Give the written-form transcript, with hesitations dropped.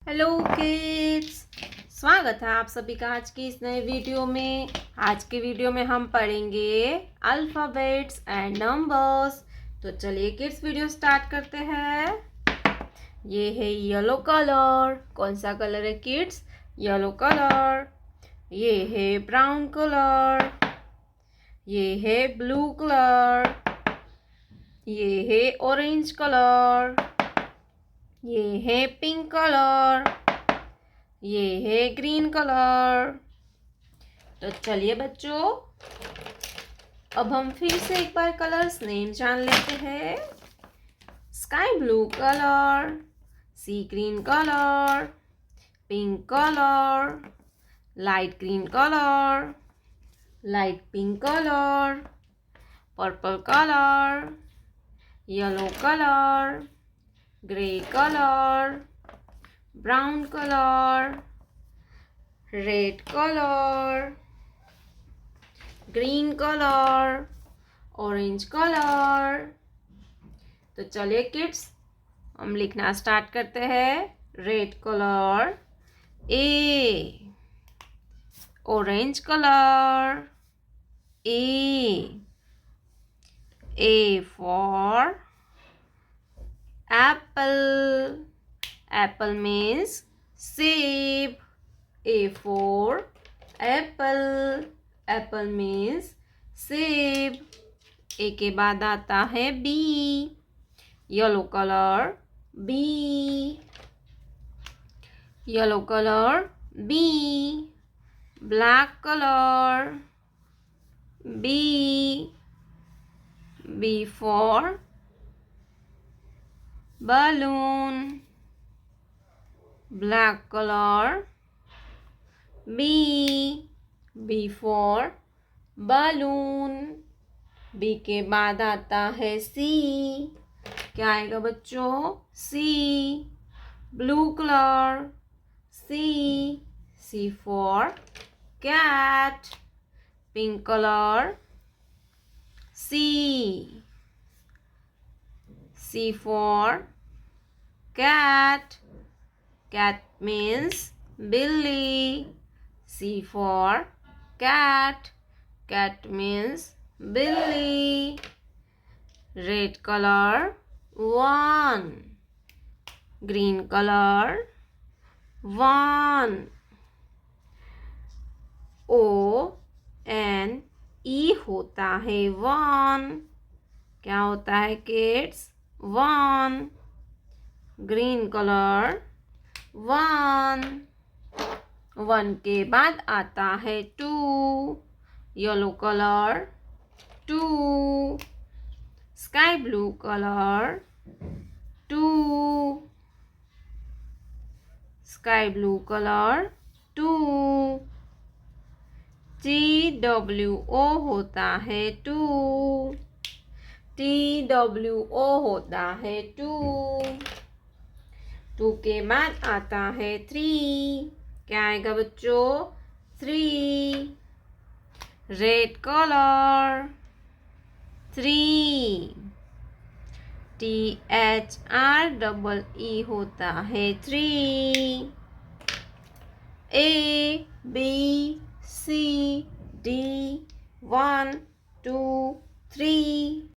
Hello kids, स्वागत है आप सभी का आज की इस नए वीडियो में। आज के वीडियो में हम पढ़ेंगे अल्फ़ाबेट्स एंड नंबर्स। तो चलिए किड्स वीडियो स्टार्ट करते हैं। ये है येलो कलर। कौन सा कलर है किड्स? Yellow colour. ये है ब्राउन कलर। ये है ब्लू कलर। ये है ऑरेंज कलर। ये है पिंक कलर। ये है ग्रीन कलर। तो चलिए बच्चों, अब हम फिर से एक बार कलर्स नेम जान लेते हैं। Sky blue colour, sea green colour, pink colour, light green colour, light pink colour, purple colour, yellow colour, grey colour, brown colour, red colour, green colour, orange colour. तो चलिए किड्स, हम लिखना start करते हैं। Red colour a, orange colour a for apple. Apple means सेब. A for apple. Apple means सेब. ए के बाद आता है B. Yellow colour B. Yellow colour B. Black colour B. B for balloon. Black color B. B for balloon. B के बाद आता है C. क्या आएगा बच्चों? C. Blue color C. C for cat. Pink color C. C for cat. Cat means Billy. C for cat. Cat means Billy. Red color 1. Green color 1. O-N-E होता है 1. क्या होता है किड्स? 1. Green colour 1. 1 के बाद आता है 2. Yellow colour 2. Sky blue colour 2. Sky blue colour 2. TWO होता है 2. TWO होता है 2. 2 के बाद आता है 3. क्या आएगा बच्चों? 3. Red colour 3. THREE होता है 3. ABCD 1 2 3.